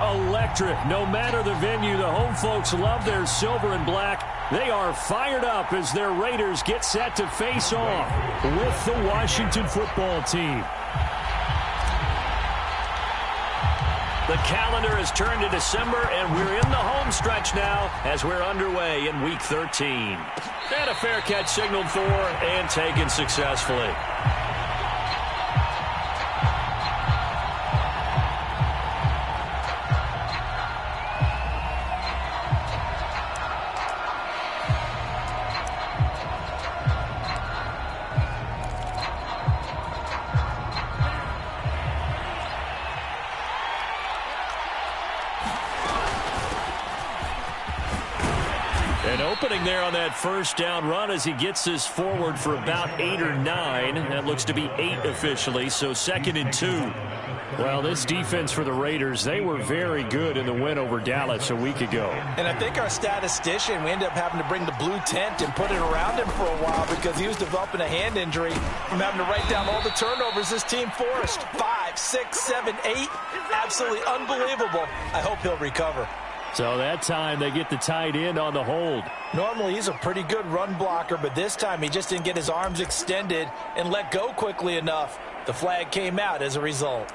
electric. No matter the venue, the home folks love their silver and black. They are fired up as their Raiders get set to face off with the Washington football team. The calendar has turned to December, and we're in the home stretch now as we're underway in Week 13. And a fair catch signaled for and taken successfully. An opening there on that first down run as he gets this forward for about 8 or 9. That looks to be 8 officially, so 2nd and 2. Well, this defense for the Raiders, they were very good in the win over Dallas a week ago. And I think our statistician, we ended up having to bring the blue tent and put it around him for a while because he was developing a hand injury from having to write down all the turnovers this team forced. 5, 6, 7, 8. Absolutely unbelievable. I hope he'll recover. So that time they get the tight end on the hold. Normally he's a pretty good run blocker, but this time he just didn't get his arms extended and let go quickly enough. The flag came out as a result.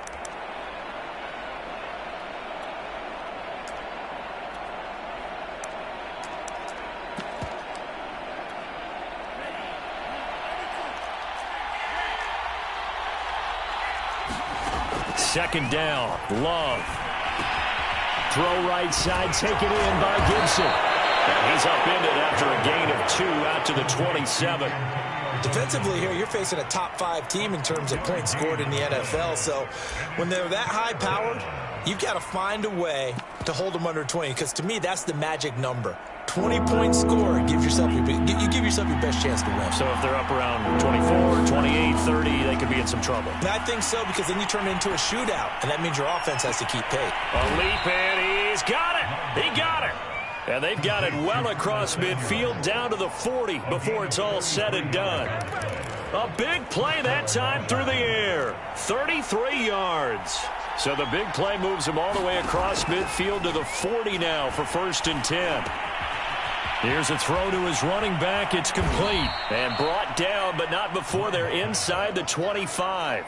Second down, Love. Throw right side, taken in by Gibson. And he's upended after a gain of 2 out to the 27. Defensively here, you're facing a top 5 team in terms of points scored in the NFL. So when they're that high-powered, you've got to find a way to hold them under 20. Because to me, that's the magic number. 20-point score, you give yourself your best chance to win. So if they're up around 24, 28, 30, they could be in some trouble. And I think so, because then you turn it into a shootout, and that means your offense has to keep pace. A leap, and he's got it. He got it. And they've got it well across midfield, down to the 40 before it's all said and done. A big play that time through the air. 33 yards. So the big play moves him all the way across midfield to the 40 now for 1st and 10. Here's a throw to his running back. It's complete. And brought down, but not before they're inside the 25.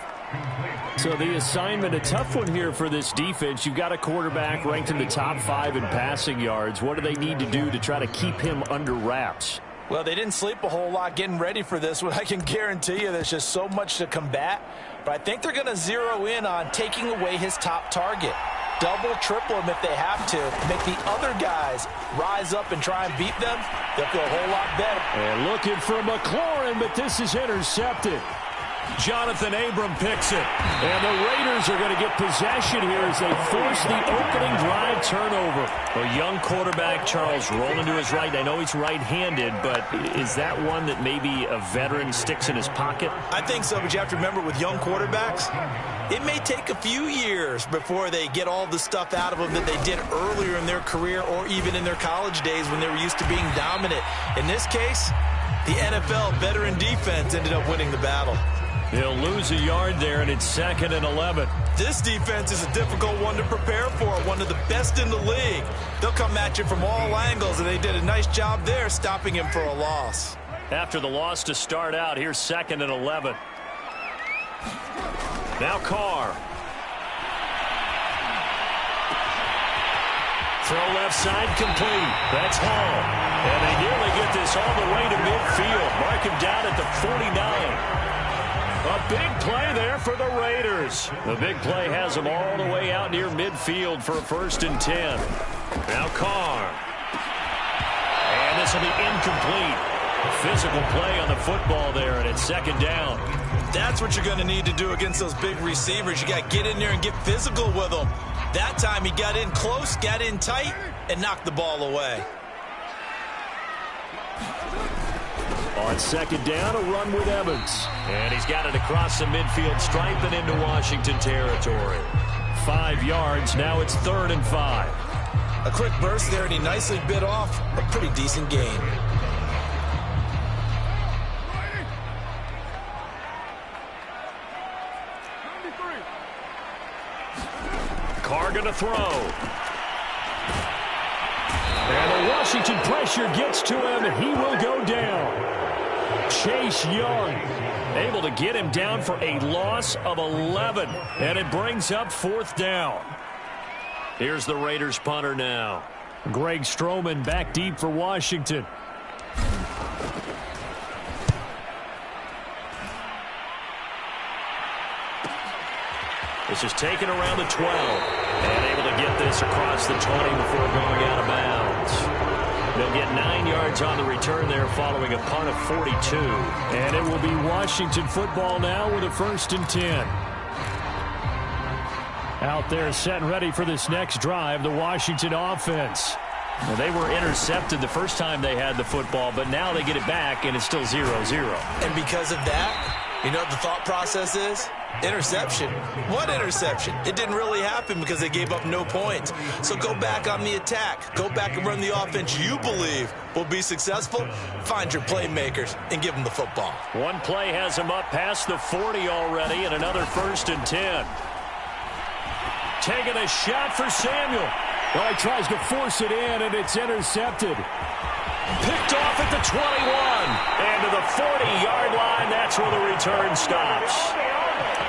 So the assignment, a tough one here for this defense. You've got a quarterback ranked in the top 5 in passing yards. What do they need to do to try to keep him under wraps? Well, they didn't sleep a whole lot getting ready for this one. I can guarantee you there's just so much to combat. But I think they're going to zero in on taking away his top target. Double, triple him if they have to. Make the other guys rise up and try and beat them. They'll feel a whole lot better. And looking for McLaurin, but this is intercepted. Jonathan Abram picks it. And the Raiders are going to get possession here as they force the opening drive turnover. A young quarterback, Charles, rolling to his right. I know he's right-handed, but is that one that maybe a veteran sticks in his pocket? I think so, but you have to remember with young quarterbacks, it may take a few years before they get all the stuff out of them that they did earlier in their career or even in their college days when they were used to being dominant. In this case, the NFL veteran defense ended up winning the battle. He'll lose a yard there, and it's 2nd and 11. This defense is a difficult one to prepare for, one of the best in the league. They'll come at you from all angles, and they did a nice job there stopping him for a loss. After the loss to start out, here's 2nd and 11. Now Carr. Throw left side complete. That's Hall. And they nearly get this all the way to midfield. Mark him down at the 49. A big play there for the Raiders. The big play has them all the way out near midfield for a 1st and 10. Now Carr. And this will be incomplete. Physical play on the football there, and it's 2nd down. That's what you're going to need to do against those big receivers. You got to get in there and get physical with them. That time he got in close, got in tight, and knocked the ball away. On 2nd down, a run with Evans. And he's got it across the midfield stripe and into Washington territory. 5 yards, now it's 3rd and 5. A quick burst there, and he nicely bit off a pretty decent gain. Carr going Motion to throw. And the Washington pressure gets to him, and he will go down. Chase Young able to get him down for a loss of 11. And it brings up 4th down. Here's the Raiders punter now. Greg Stroman back deep for Washington. This is taken around the 12. And able to get this across the 20 before going out of bounds. They'll get 9 yards on the return there following a punt of 42. And it will be Washington football now with a 1st and 10. Out there set and ready for this next drive, the Washington offense. Well, they were intercepted the first time they had the football, but now they get it back, and it's still 0-0. And because of that, you know what the thought process is? Interception. What interception? It didn't really happen because they gave up no points. So go back on the attack. Go back and run the offense you believe will be successful. Find your playmakers and give them the football. One play has him up past the 40 already, and another 1st and 10. Taking a shot for Samuel. Well, he tries to force it in, and it's intercepted. Picked off at the 21. And to the 40-yard line, that's where the return stops.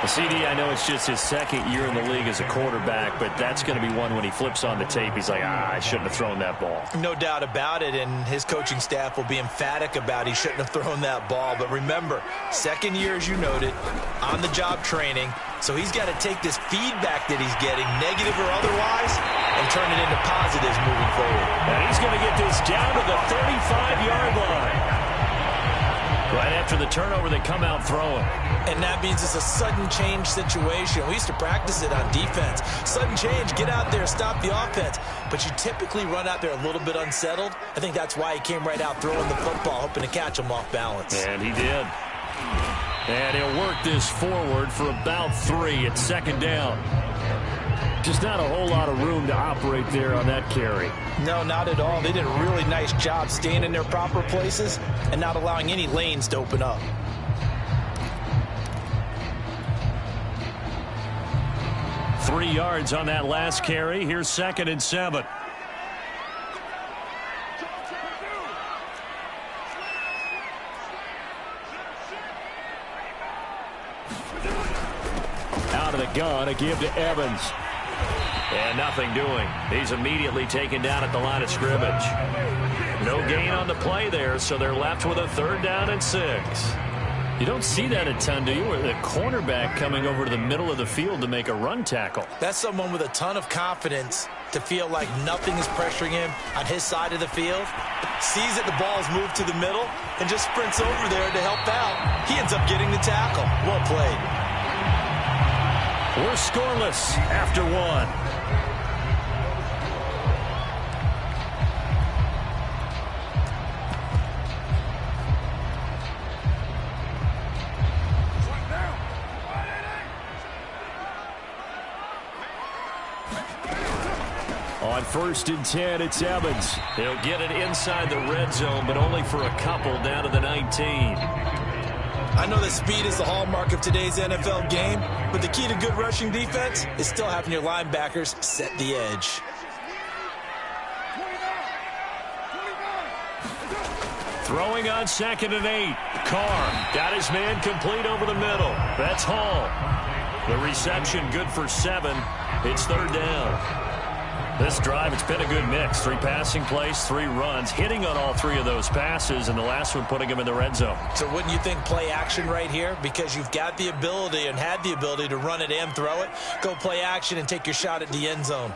CD, I know it's just his 2nd year in the league as a quarterback, but that's going to be one when he flips on the tape. He's like, I shouldn't have thrown that ball. No doubt about it, and his coaching staff will be emphatic about he shouldn't have thrown that ball. But remember, 2nd year, as you noted, on-the-job training. So he's got to take this feedback that he's getting, negative or otherwise, and turn it into positives moving forward. And he's going to get this down to the 35-yard line. Right after the turnover, they come out throwing. And that means it's a sudden change situation. We used to practice it on defense. Sudden change, get out there, stop the offense. But you typically run out there a little bit unsettled. I think that's why he came right out throwing the football, hoping to catch him off balance. And he did. And he'll work this forward for about 3 at 2nd down. Just not a whole lot of room to operate there on that carry. No, not at all. They did a really nice job staying in their proper places and not allowing any lanes to open up. Three yards on that last carry. Here's 2nd and 7. Out of the gun, a give to Evans. And nothing doing. He's immediately taken down at the line of scrimmage. No gain on the play there, so they're left with a 3rd down and 6. You don't see that a ton, do you? With a cornerback coming over to the middle of the field to make a run tackle. That's someone with a ton of confidence to feel like nothing is pressuring him on his side of the field. Sees that the ball's moved to the middle and just sprints over there to help out. He ends up getting the tackle. Well played. We're scoreless after 1. On 1st and 10, it's Evans. He'll get it inside the red zone, but only for a couple down to the 19. I know that speed is the hallmark of today's NFL game, but the key to good rushing defense is still having your linebackers set the edge. Throwing on 2nd and 8. Carr got his man complete over the middle. That's Hall. The reception good for 7. It's 3rd down. This drive, it's been a good mix. 3 passing plays, 3 runs, hitting on all 3 of those passes, and the last one putting him in the red zone. So wouldn't you think play action right here? Because you've got the ability and had the ability to run it and throw it. Go play action and take your shot at the end zone.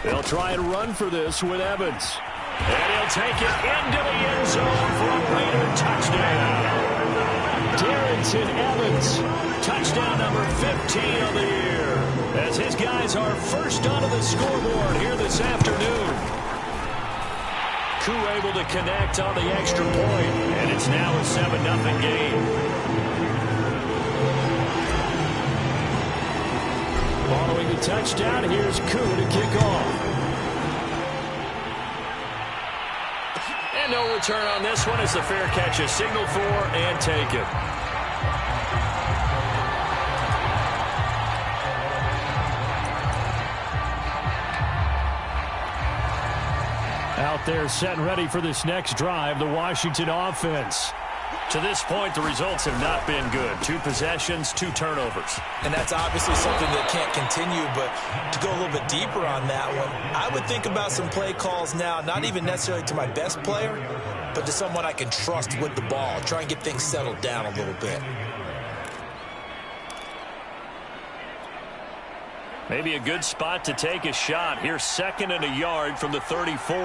They'll try and run for this with Evans. And he'll take it into the end zone for a Raider touchdown. Darrington Evans, touchdown number 15 of the year, as his guys are first onto the scoreboard here this afternoon. Koo able to connect on the extra point, and it's now a 7-0 game. Following the touchdown, here's Koo to kick off. And no return on this one as the fair catch is signaled for and taken. there set and ready for this next drive, the Washington offense. To this point, the results have not been good. 2 possessions, 2 turnovers. And that's obviously something that can't continue, but to go a little bit deeper on that one, I would think about some play calls now, not even necessarily to my best player, but to someone I can trust with the ball. Try and get things settled down a little bit. Maybe a good spot to take a shot. Here's 2nd and a yard from the 34.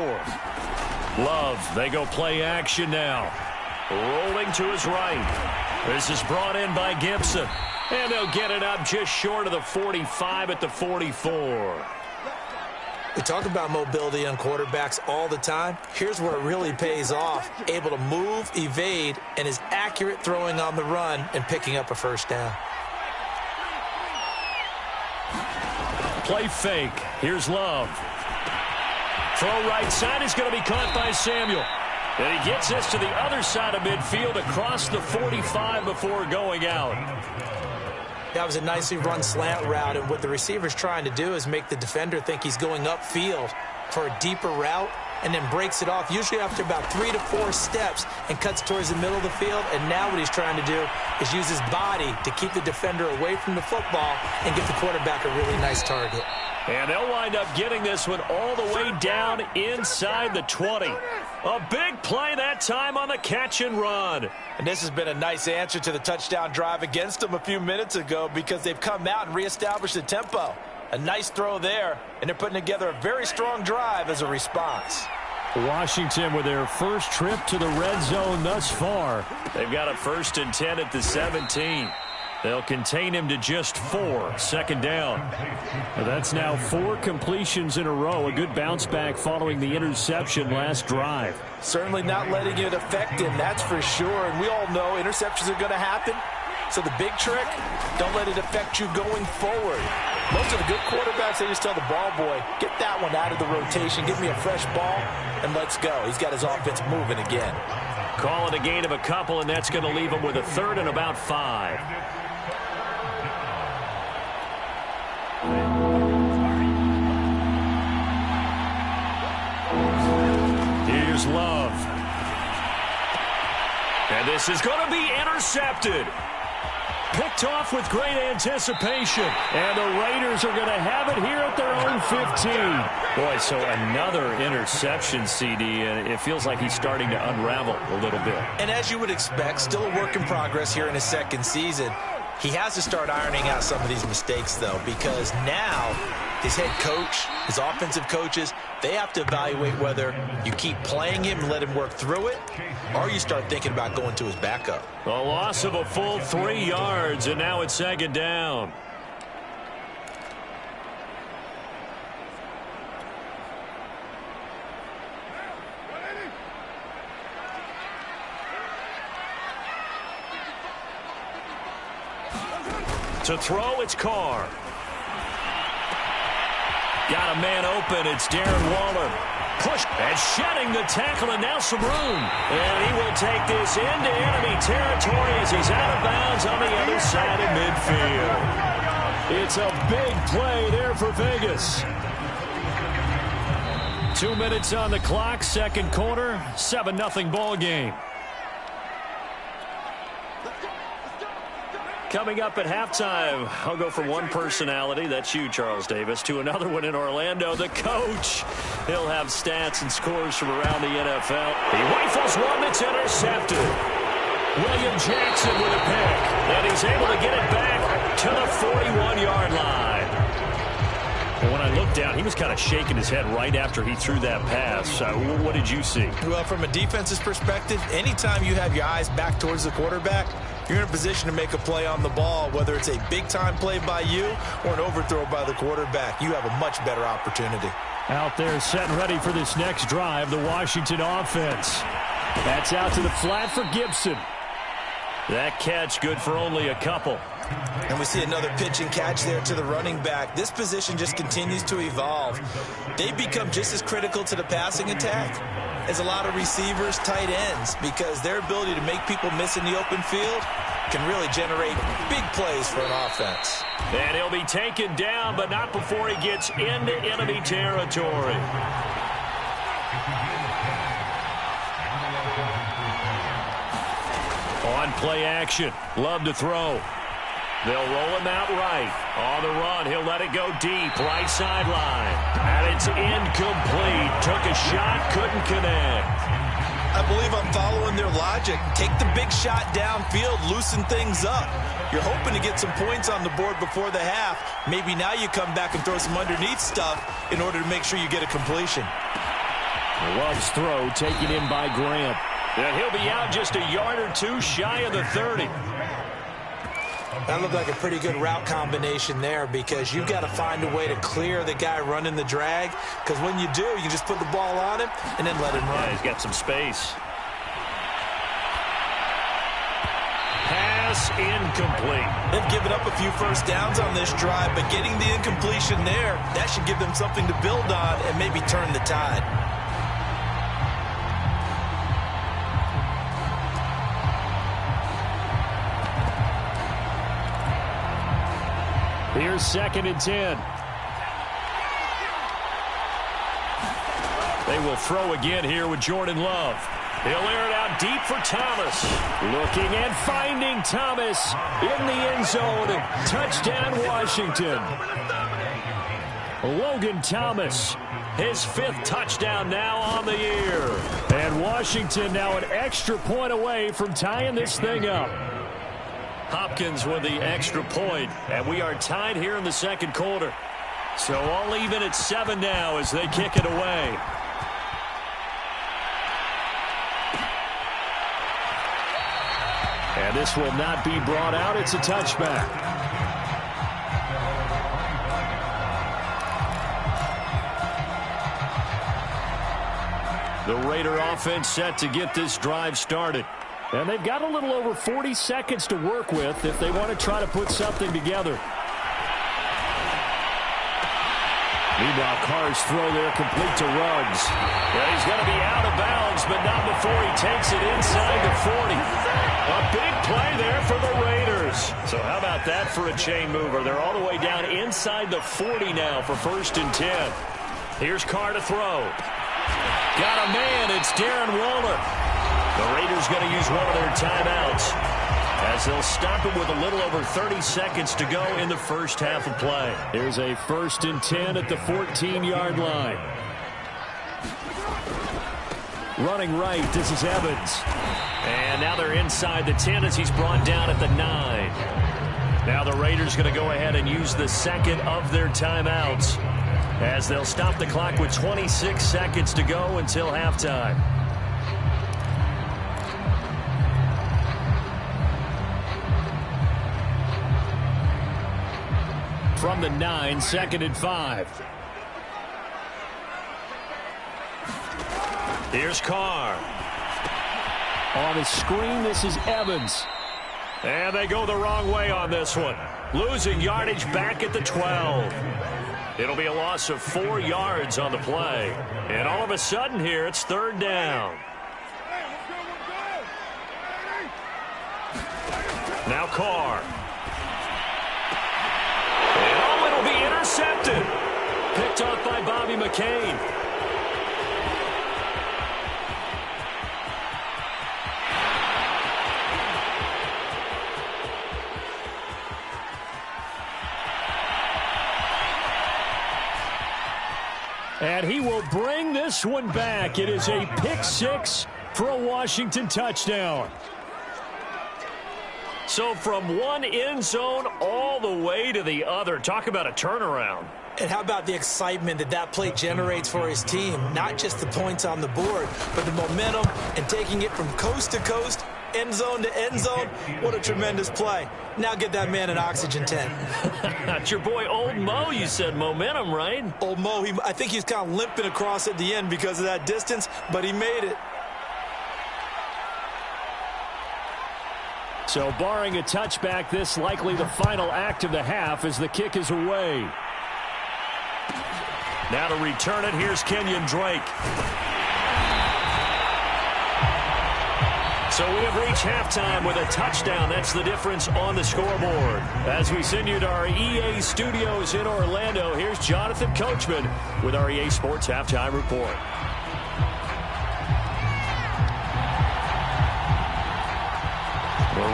Love, they go play action now. Rolling to his right. This is brought in by Gibson. And they'll get it up just short of the 45 at the 44. We talk about mobility on quarterbacks all the time. Here's where it really pays off. Able to move, evade, and is accurate throwing on the run and picking up a first down. Play fake. Here's Love. Throw right side is going to be caught by Samuel. And he gets this to the other side of midfield across the 45 before going out. That was a nicely run slant route, and what the receiver's trying to do is make the defender think he's going upfield for a deeper route and then breaks it off, usually after about 3 to 4 steps, and cuts towards the middle of the field. And now what he's trying to do is use his body to keep the defender away from the football and give the quarterback a really nice target. And they'll wind up getting this one all the way down inside the 20. A big play that time on the catch and run. And this has been a nice answer to the touchdown drive against them a few minutes ago, because they've come out and reestablished the tempo. A nice throw there, and they're putting together a very strong drive as a response. Washington with their first trip to the red zone thus far. They've got a 1st and 10 at the 17. They'll contain him to just 4. 2nd down. That's now 4 completions in a row. A good bounce back following the interception last drive. Certainly not letting it affect him, that's for sure. And we all know interceptions are going to happen. So the big trick, don't let it affect you going forward. Most of the good quarterbacks, they just tell the ball boy, get that one out of the rotation, give me a fresh ball, and let's go. He's got his offense moving again. Call it a gain of a couple, and that's going to leave him with a 3rd and about 5. Here's Love. And this is going to be intercepted. Picked off with great anticipation. And the Raiders are going to have it here at their own 15. Boy, so another interception, CD, and it feels like he's starting to unravel a little bit. And as you would expect, still a work in progress here in his 2nd season. He has to start ironing out some of these mistakes, though, because now his head coach, his offensive coaches, they have to evaluate whether you keep playing him and let him work through it, or you start thinking about going to his backup. A loss of a full 3 yards, and now it's 2nd down. To throw, it's Carr. Got a man open. It's Darren Waller. Push and shedding the tackle, and now some room. And he will take this into enemy territory as he's out of bounds on the other side of midfield. It's a big play there for Vegas. 2 minutes on the clock, 2nd quarter, 7-0 ball game. Coming up at halftime, I'll go from one personality, that's you, Charles Davis, to another one in Orlando, the coach. He'll have stats and scores from around the NFL. He rifles one that's intercepted. William Jackson with a pick, and he's able to get it back to the 41-yard line. And when I looked down, he was kind of shaking his head right after he threw that pass. What did you see? Well, from a defense's perspective, anytime you have your eyes back towards the quarterback, you're in a position to make a play on the ball, whether it's a big-time play by you or an overthrow by the quarterback. You have a much better opportunity. Out there set and ready for this next drive, the Washington offense. That's out to the flat for Gibson. That catch good for only a couple. And we see another pitch and catch there to the running back. This position just continues to evolve. They become just as critical to the passing attack as a lot of receivers, tight ends, because their ability to make people miss in the open field can really generate big plays for an offense. And he'll be taken down, but not before he gets into enemy territory. On play action. Love to throw. They'll roll him out right. On the run, he'll let it go deep. Right sideline. And it's incomplete. Took a shot, couldn't connect. I believe I'm following their logic. Take the big shot downfield, loosen things up. You're hoping to get some points on the board before the half. Maybe now you come back and throw some underneath stuff in order to make sure you get a completion. Love's throw taken in by Graham. And he'll be out just a yard or two shy of the 30. That looked like a pretty good route combination there because you've got to find a way to clear the guy running the drag, because when you do, you just put the ball on him and then let him run. Yeah, he's got some space. Pass incomplete. They've given up a few first downs on this drive, but getting the incompletion there, that should give them something to build on and maybe turn the tide. Here's 2nd and 10. They will throw again here with Jordan Love. He'll air it out deep for Thomas. Looking and finding Thomas in the end zone. Touchdown, Washington. Logan Thomas, his 5th touchdown now on the year. And Washington now an extra point away from tying this thing up. Hopkins with the extra point, and we are tied here in the 2nd quarter. So all even at 7 now as they kick it away. And this will not be brought out. It's a touchback. The Raider offense set to get this drive started. And they've got a little over 40 seconds to work with if they want to try to put something together. Meanwhile, Carr's throw there complete to Ruggs. Yeah, he's going to be out of bounds, but not before he takes it inside the 40. A big play there for the Raiders. So how about that for a chain mover? They're all the way down inside the 40 now for 1st and 10. Here's Carr to throw. Got a man. It's Darren Waller. The Raiders going to use one of their timeouts as they'll stop him with a little over 30 seconds to go in the first half of play. Here's a 1st and 10 at the 14-yard line. Running right, this is Evans. And now they're inside the 10 as he's brought down at the 9. Now the Raiders going to go ahead and use the 2nd of their timeouts as they'll stop the clock with 26 seconds to go until halftime. From the 9, 2nd and 5. Here's Carr. On the screen, this is Evans. And they go the wrong way on this one. Losing yardage back at the 12. It'll be a loss of 4 yards on the play. And all of a sudden here, it's 3rd down. Now Carr. Intercepted. Picked off by Bobby McCain. And he will bring this one back. It is a pick 6 for a Washington touchdown. So from one end zone all the way to the other. Talk about a turnaround. And how about the excitement that that play generates for his team? Not just the points on the board, but the momentum and taking it from coast to coast, end zone to end zone. What a tremendous play. Now get that man an oxygen tent. That's your boy Old Mo. You said momentum, right? Old Mo, I think he's kind of limping across at the end because of that distance, but he made it. So barring a touchback, this likely the final act of the half as the kick is away. Now to return it, here's Kenyon Drake. So we have reached halftime with a touchdown. That's the difference on the scoreboard. As we send you to our EA studios in Orlando, here's Jonathan Coachman with our EA Sports Halftime Report.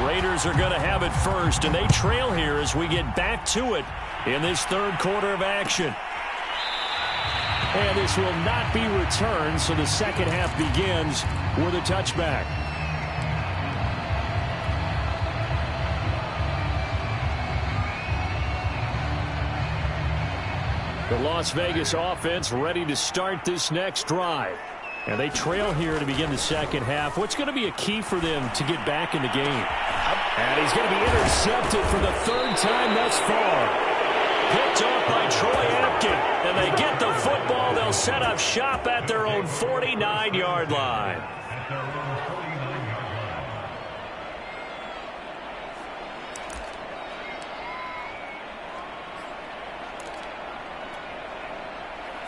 Raiders are going to have it first, and they trail here as we get back to it in this third quarter of action. And this will not be returned, so the second half begins with a touchback. The Las Vegas offense ready to start this next drive. And they trail here to begin the second half. What's going to be a key for them to get back in the game? And he's going to be intercepted for the third time thus far. Picked off by Troy Apken. And they get the football. They'll set up shop at their own 49-yard line.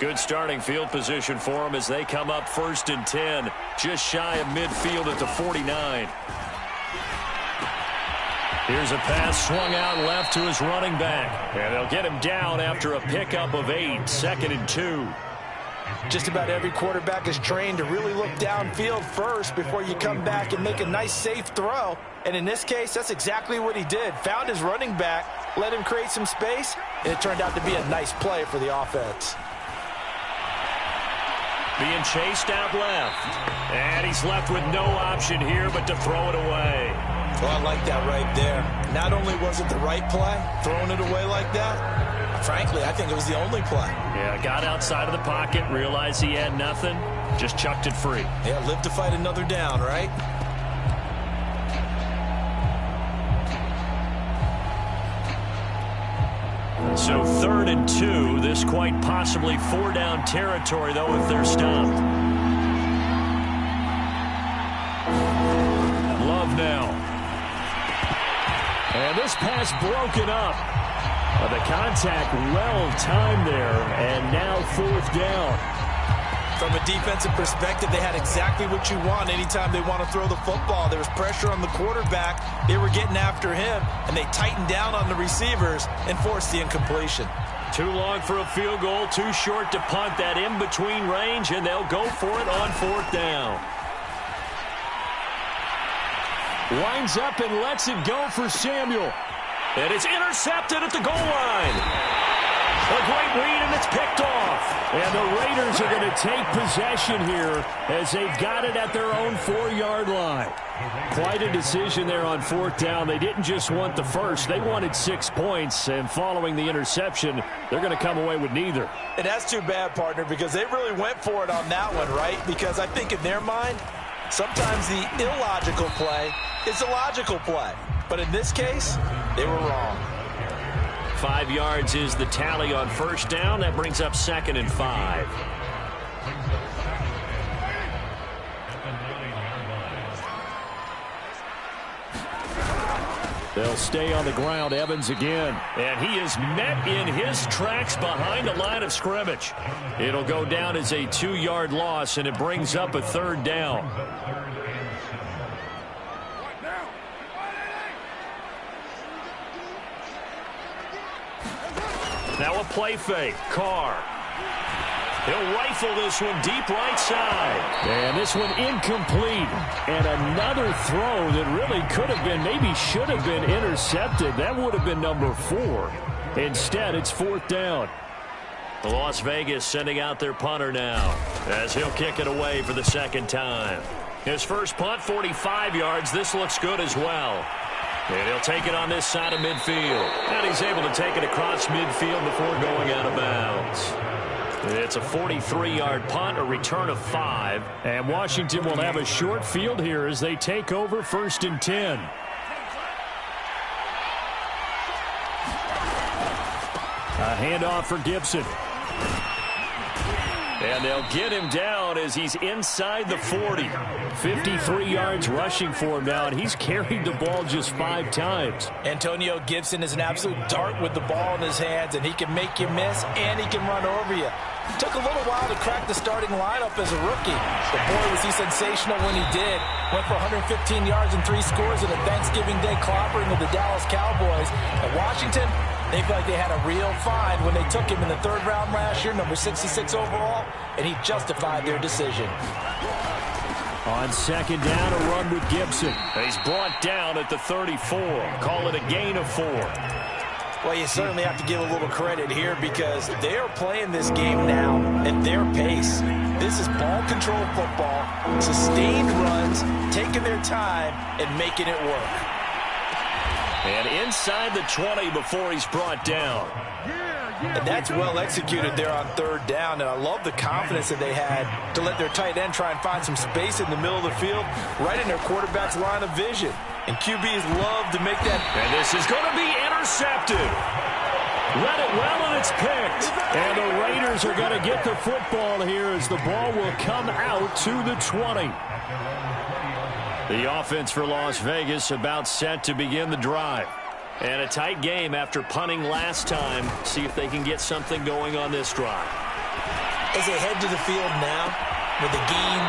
Good starting field position for them as they come up 1st and 10, just shy of midfield at the 49. Here's a pass swung out left to his running back. And they'll get him down after a pickup of 8, 2nd and 2. Just about every quarterback is trained to really look downfield first before you come back and make a nice, safe throw. And in this case, that's exactly what he did. Found his running back, let him create some space, and it turned out to be a nice play for the offense. Being chased out left. And he's left with no option here but to throw it away. Well, I like that right there. Not only was it the right play, throwing it away like that, frankly, I think it was the only play. Yeah, got outside of the pocket, realized he had nothing, just chucked it free. Yeah, live to fight another down, right? So 3rd and 2, this quite possibly 4-down territory, though, if they're stopped. Love now. And this pass broken up. The contact well timed there, and now 4th down. From a defensive perspective, they had exactly what you want anytime they want to throw the football. There was pressure on the quarterback. They were getting after him, and they tightened down on the receivers and forced the incompletion. Too long for a field goal, too short to punt. That in-between range, and they'll go for it on 4th down. Winds up and lets it go for Samuel. And it's intercepted at the goal line. A great read, and it's picked off. And the Raiders are going to take possession here as they've got it at their own 4-yard line. Quite a decision there on 4th down. They didn't just want the first. They wanted 6 points, and following the interception, they're going to come away with neither. And that's too bad, partner, because they really went for it on that one, right? Because I think in their mind, sometimes the illogical play is a logical play. But in this case, they were wrong. 5 yards is the tally on 1st down. That brings up 2nd and 5. They'll stay on the ground. Evans again. And he is met in his tracks behind the line of scrimmage. It'll go down as a 2-yard loss, and it brings up a 3rd down. Now a play fake. Carr. He'll rifle this one deep right side. And this one incomplete. And another throw that really could have been, maybe should have been intercepted. That would have been number 4. Instead, it's 4th down. Las Vegas sending out their punter now as he'll kick it away for the 2nd time. His first punt, 45 yards. This looks good as well. And he'll take it on this side of midfield. And he's able to take it across midfield before going out of bounds. It's a 43-yard punt, a return of 5. And Washington will have a short field here as they take over 1st and 10. A handoff for Gibson. And they'll get him down as he's inside the 40. 53 yards rushing for him now, and he's carried the ball just 5 times. Antonio Gibson is an absolute dart with the ball in his hands, and he can make you miss, and he can run over you. Took a little while to crack the starting lineup as a rookie. But boy, was he sensational when he did. Went for 115 yards and 3 scores in a Thanksgiving Day clobbering of the Dallas Cowboys. At Washington, they feel like they had a real find when they took him in the 3rd round last year, number 66 overall, and he justified their decision. On second down, a run with Gibson. He's brought down at the 34. Call it a gain of 4. Well, you certainly have to give a little credit here because they are playing this game now at their pace. This is ball control football, sustained runs, taking their time, and making it work. And inside the 20 before he's brought down. And that's well executed there on third down. And I love the confidence that they had to let their tight end try and find some space in the middle of the field, right in their quarterback's line of vision. And QBs love to make that. And this is going to be intercepted. Read it well, and it's picked. And the Raiders are going to get the football here as the ball will come out to the 20. The offense for Las Vegas about set to begin the drive. And a tight game after punting last time. See if they can get something going on this drive. As they head to the field now, with the game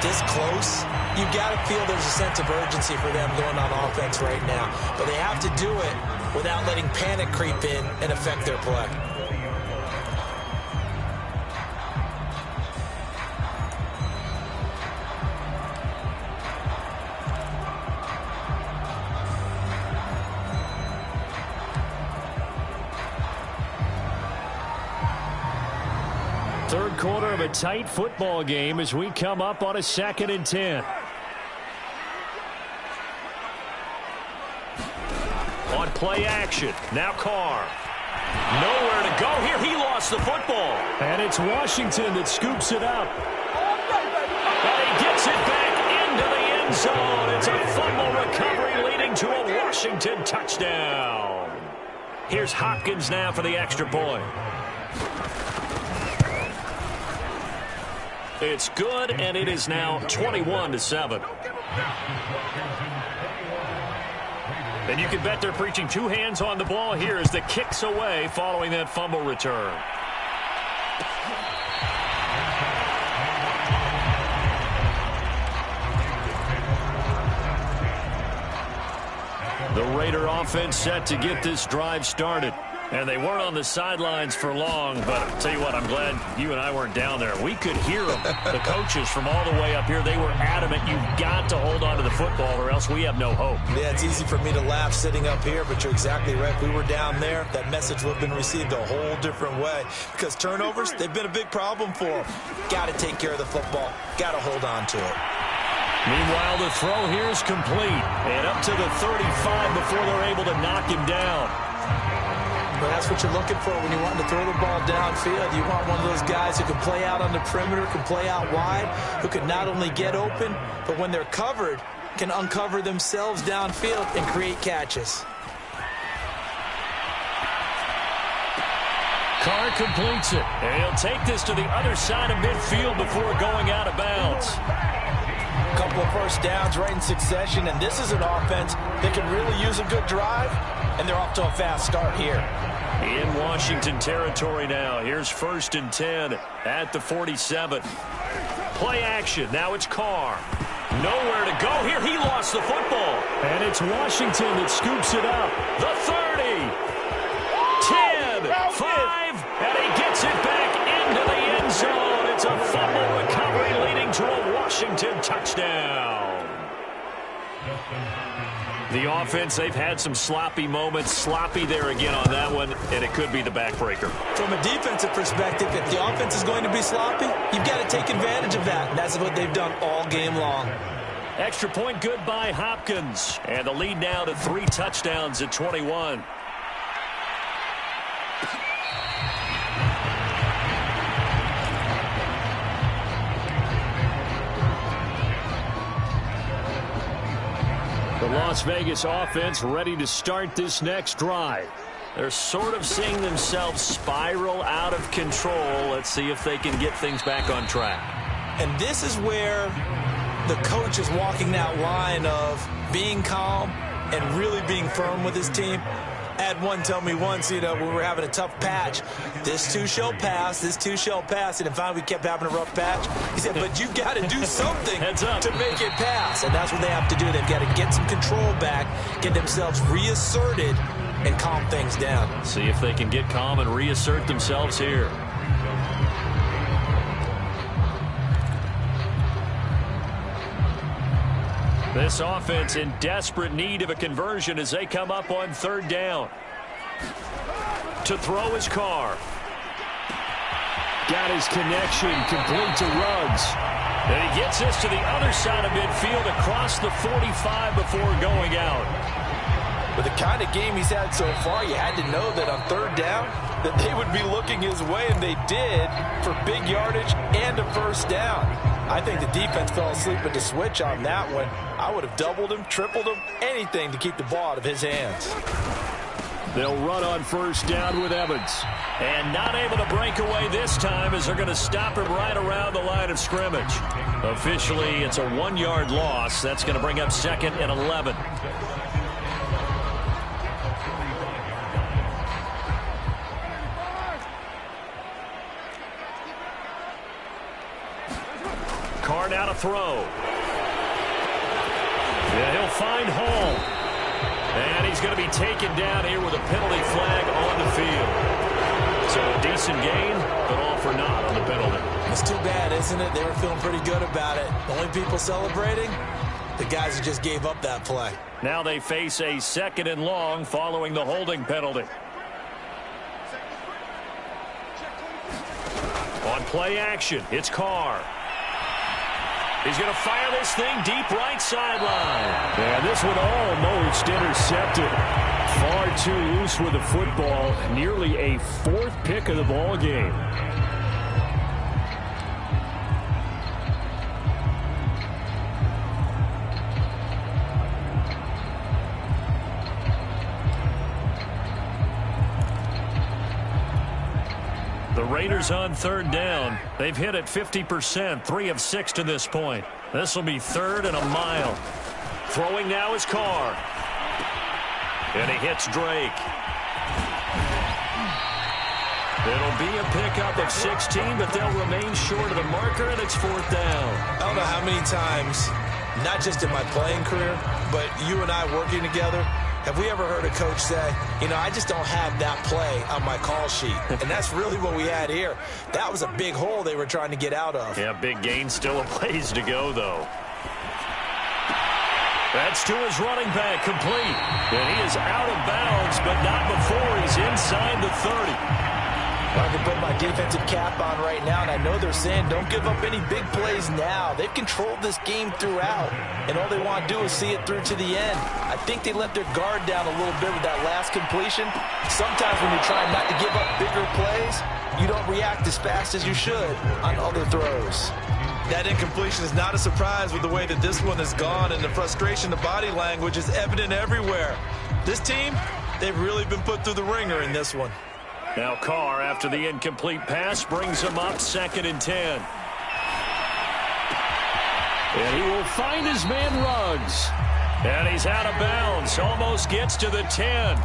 this close, you've got to feel there's a sense of urgency for them going on offense right now. But they have to do it without letting panic creep in and affect their play. Third quarter of a tight football game as we come up on a 2nd and 10. On play action, now Carr. Nowhere to go here. He lost the football. And it's Washington that scoops it up. And he gets it back into the end zone. It's a fumble recovery leading to a Washington touchdown. Here's Hopkins now for the extra point. It's good, and it is now 21-7. And you can bet they're preaching 2 hands on the ball here as the kick's away following that fumble return. The Raider offense set to get this drive started. And they weren't on the sidelines for long, but I'll tell you what, I'm glad you and I weren't down there. We could hear them. The coaches from all the way up here, they were adamant. You've got to hold on to the football or else we have no hope. Yeah, it's easy for me to laugh sitting up here, but you're exactly right. If we were down there, that message would have been received a whole different way. Because turnovers, they've been a big problem for them. Got to take care of the football. Got to hold on to it. Meanwhile, the throw here is complete. And up to the 35 before they're able to knock him down. Well, that's what you're looking for when you want to throw the ball downfield. You want one of those guys who can play out on the perimeter, can play out wide, who can not only get open, but when they're covered, can uncover themselves downfield and create catches. Carr completes it. And he'll take this to the other side of midfield before going out of bounds. A couple of first downs right in succession, and this is an offense that can really use a good drive, and they're off to a fast start here. In Washington territory now. Here's 1st and 10 at the 47. Play action. Now it's Carr. Nowhere to go here. He lost the football. And it's Washington that scoops it up. The 30. 10. 5. And he gets it back into the end zone. It's a fumble recovery leading to a Washington touchdown. The offense, they've had some sloppy moments. Sloppy there again on that one, and it could be the backbreaker. From a defensive perspective, if the offense is going to be sloppy, you've got to take advantage of that. And that's what they've done all game long. Extra point good by Hopkins. And the lead now to 3 touchdowns at 21. The Las Vegas offense ready to start this next drive. They're sort of seeing themselves spiral out of control. Let's see if they can get things back on track. And this is where the coach is walking that line of being calm and really being firm with his team. I had one tell me once, when we were having a tough patch, this too shall pass, this too shall pass. And finally we kept having a rough patch. He said, but you've got to do something to make it pass. And that's what they have to do. They've got to get some control back, get themselves reasserted, and calm things down. See if they can get calm and reassert themselves here. This offense in desperate need of a conversion as they come up on 3rd down. To throw his Carr. Got his connection complete to Ruggs. And he gets this to the other side of midfield across the 45 before going out. With the kind of game he's had so far, you had to know that on 3rd down that they would be looking his way, and they did, for big yardage and a 1st down. I think the defense fell asleep at the switch on that one. I would have doubled him, tripled him, anything to keep the ball out of his hands. They'll run on 1st down with Evans. And not able to break away this time as they're going to stop him right around the line of scrimmage. Officially, it's a 1-yard loss. That's going to bring up 2nd and 11. Carr now to throw. Yeah, he'll find Hall. And he's going to be taken down here with a penalty flag on the field. So a decent gain, but all for naught on the penalty. It's too bad, isn't it? They were feeling pretty good about it. The only people celebrating, the guys who just gave up that play. Now they face a 2nd and long following the holding penalty. On play action, it's Carr. He's going to fire this thing deep right sideline. And this one almost intercepted. Far too loose with the football. Nearly a 4th pick of the ball game. The Raiders on 3rd down. They've hit it 50%, 3 of 6 to this point. This will be 3rd and a mile. Throwing now is Carr. And he hits Drake. It'll be a pickup of 16, but they'll remain short of the marker, and it's 4th down. I don't know how many times, not just in my playing career, but you and I working together, have we ever heard a coach say, you know, I just don't have that play on my call sheet? And that's really what we had here. That was a big hole they were trying to get out of. Yeah, big gain, still a ways to go, though. That's to his running back, complete. And he is out of bounds, but not before he's inside the 30. I can put my defensive cap on right now, and I know they're saying don't give up any big plays now. They've controlled this game throughout, and all they want to do is see it through to the end. I think they let their guard down a little bit with that last completion. Sometimes when you're trying not to give up bigger plays, you don't react as fast as you should on other throws. That incompletion is not a surprise with the way that this one has gone, and the frustration, the body language is evident everywhere. This team, they've really been put through the ringer in this one. Now Carr, after the incomplete pass, brings him up 2nd and 10. And he will find his man Ruggs. And he's out of bounds. Almost gets to the 10.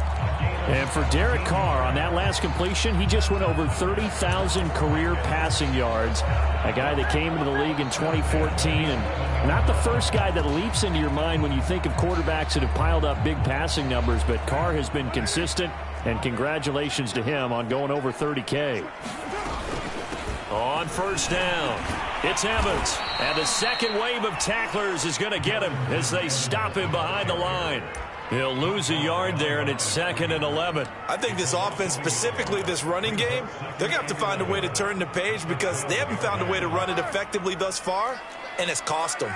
And for Derek Carr, on that last completion, he just went over 30,000 career passing yards. A guy that came into the league in 2014, and not the first guy that leaps into your mind when you think of quarterbacks that have piled up big passing numbers, but Carr has been consistent, and congratulations to him on going over 30K. On 1st down, it's Evans, and the second wave of tacklers is going to get him as they stop him behind the line. He'll lose a yard there, and it's 2nd and 11. I think this offense, specifically this running game, they're going to have to find a way to turn the page because they haven't found a way to run it effectively thus far, and it's cost them.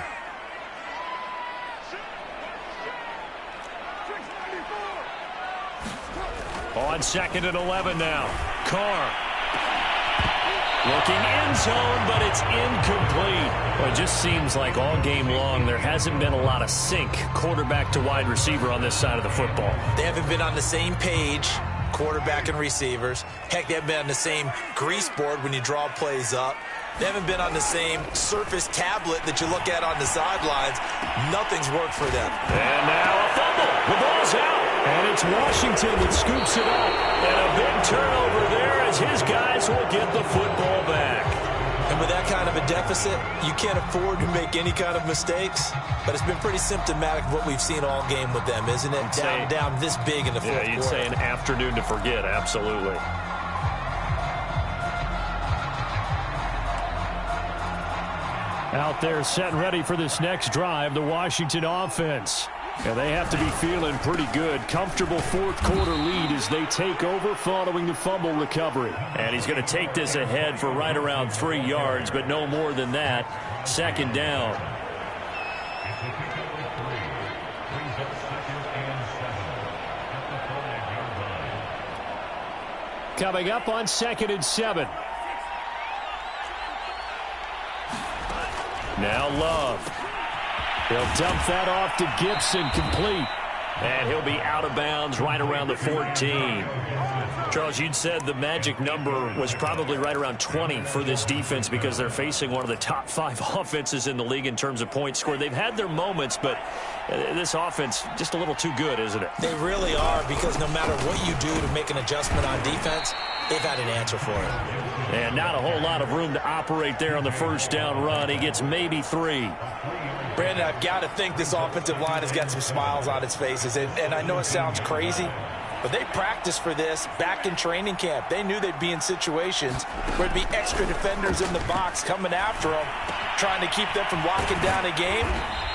On 2nd and 11 now. Carr. Looking end zone, but it's incomplete. Well, it just seems like all game long there hasn't been a lot of sync quarterback to wide receiver on this side of the football. They haven't been on the same page, quarterback and receivers. Heck, they haven't been on the same grease board when you draw plays up. They haven't been on the same surface tablet that you look at on the sidelines. Nothing's worked for them. And now a fumble. The ball's out. And it's Washington that scoops it up. And a big turnover there as his guys will get the football back. And with that kind of a deficit, you can't afford to make any kind of mistakes. But it's been pretty symptomatic of what we've seen all game with them, isn't it? Down this big in the fourth quarter. Yeah, you'd say an afternoon to forget, absolutely. Out there set and ready for this next drive, the Washington offense. And they have to be feeling pretty good. Comfortable fourth-quarter lead as they take over following the fumble recovery. And he's going to take this ahead for right around 3 yards, but no more than that. Second down. Coming up on 2nd and 7. Now Love. He'll dump that off to Gibson, complete. And he'll be out of bounds right around the 14. Charles, you'd said the magic number was probably right around 20 for this defense because they're facing one of the top 5 offenses in the league in terms of points scored. They've had their moments, but this offense just a little too good, isn't it? They really are, because no matter what you do to make an adjustment on defense, they've had an answer for it. And not a whole lot of room to operate there on the first down run. He gets maybe 3. Brandon, I've got to think this offensive line has got some smiles on its faces. And I know it sounds crazy, but they practiced for this back in training camp. They knew they'd be in situations where there'd be extra defenders in the box coming after them, trying to keep them from locking down a game.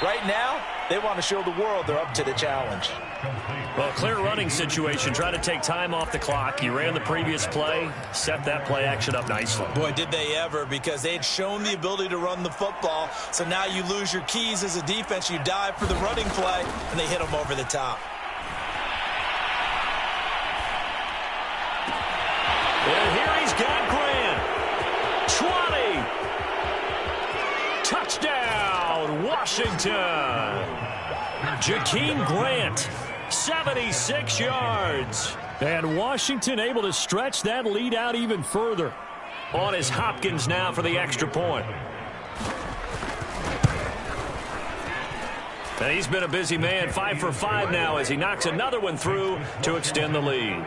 Right now, they want to show the world they're up to the challenge. Well, clear running situation. Try to take time off the clock. You ran the previous play, set that play action up nicely. Boy, did they ever, because they had shown the ability to run the football. So now you lose your keys as a defense. You dive for the running play, and they hit them over the top. And here he's got Grant. 20. Touchdown, Washington. Jakeem Grant, 76 yards. And Washington able to stretch that lead out even further. On is Hopkins now for the extra point. And he's been a busy man, 5 for 5 now as he knocks another one through to extend the lead.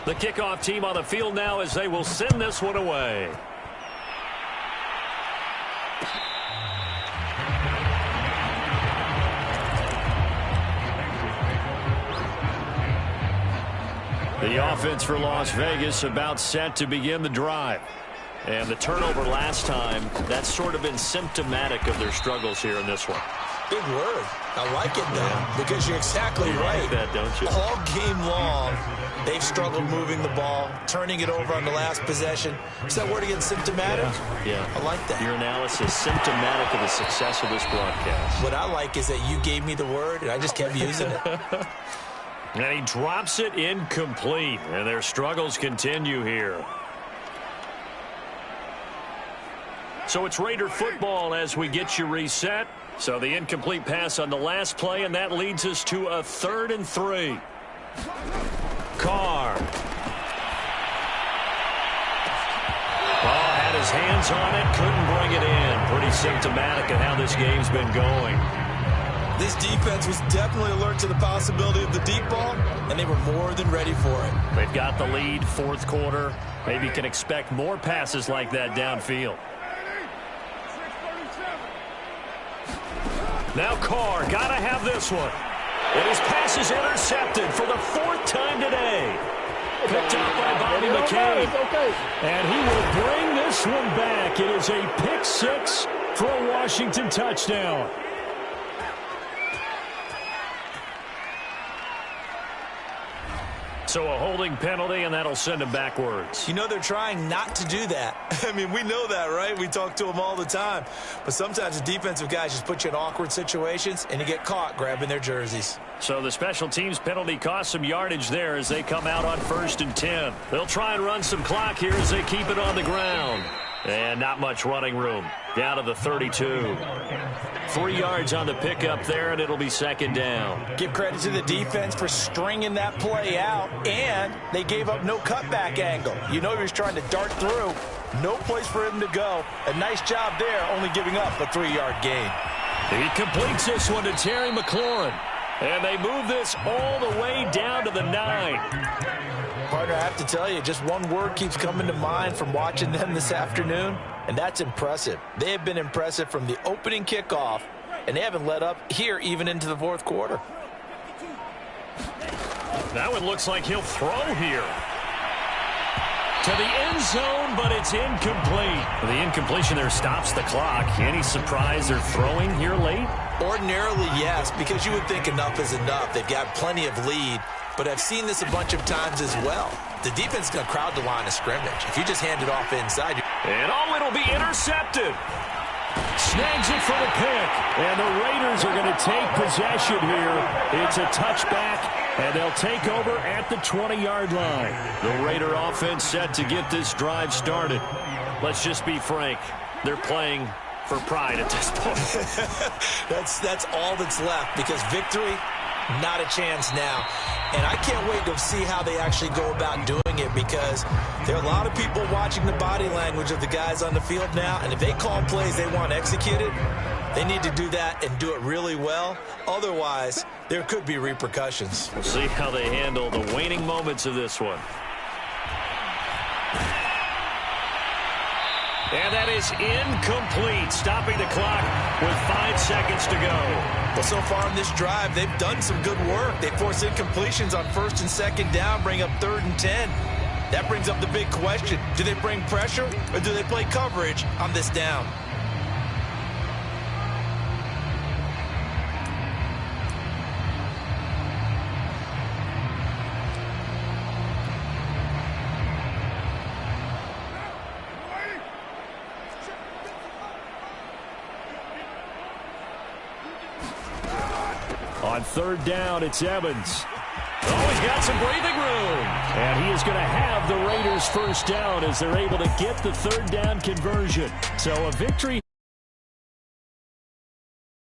The kickoff team on the field now as they will send this one away. The offense for Las Vegas about set to begin the drive. And the turnover last time, that's sort of been symptomatic of their struggles here in this one. Big word. I like it, though, because you're exactly right. Like that, don't you? All game long, they've struggled moving the ball, turning it over on the last possession. Is that word again, symptomatic? Yeah. I like that. Your analysis, symptomatic of the success of this broadcast. What I like is that you gave me the word, and I just kept using it. And he drops it incomplete, and their struggles continue here. So it's Raider football as we get you reset. So the incomplete pass on the last play, and that leads us to a 3rd and 3. Carr. Oh, had his hands on it, couldn't bring it in. Pretty symptomatic of how this game's been going. This defense was definitely alert to the possibility of the deep ball, and they were more than ready for it. They've got the lead, 4th quarter. Maybe can expect more passes like that downfield. Now Carr, gotta have this one. And his pass is intercepted for the 4th time today. Picked up by Bobby McCain. And he will bring this one back. It is a pick 6 for a Washington touchdown. So a holding penalty, and that'll send him backwards. You know they're trying not to do that. I mean, we know that, right? We talk to them all the time. But sometimes the defensive guys just put you in awkward situations, and you get caught grabbing their jerseys. So the special teams penalty cost some yardage there as they come out on 1st and 10. They'll try and run some clock here as they keep it on the ground. And not much running room. Down to the 32. 3 yards on the pickup there, and it'll be 2nd down. Give credit to the defense for stringing that play out, and they gave up no cutback angle. You know he was trying to dart through. No place for him to go. A nice job there, only giving up a 3-yard gain. He completes this one to Terry McLaurin. And they move this all the way down to the 9. Partner, I have to tell you, just one word keeps coming to mind from watching them this afternoon, and that's impressive. They have been impressive from the opening kickoff, and they haven't let up here even into the 4th quarter. That one looks like he'll throw here. To the end zone, but it's incomplete. The incompletion there stops the clock. Any surprise they're throwing here late? Ordinarily, yes, because you would think enough is enough. They've got plenty of lead, but I've seen this a bunch of times as well. The defense is going to crowd the line of scrimmage. If you just hand it off inside. And it'll be intercepted. Snags it for the pick. And the Raiders are going to take possession here. It's a touchback, and they'll take over at the 20-yard line. The Raider offense set to get this drive started. Let's just be frank. They're playing for pride at this point. That's all that's left, because victory, not a chance now. And I can't wait to see how they actually go about doing it, because there are a lot of people watching the body language of the guys on the field now, and if they call plays they want executed, they need to do that and do it really well. Otherwise, there could be repercussions. We'll see how they handle the waning moments of this one. And that is incomplete, stopping the clock with 5 seconds to go. Well, so far in this drive, they've done some good work. They force incompletions on 1st and 2nd down, bring up 3rd and 10. That brings up the big question. Do they bring pressure, or do they play coverage on this down? On 3rd down, it's Evans. Oh, he's got some breathing room. And he is going to have the Raiders' 1st down as they're able to get the 3rd down conversion. So a victory.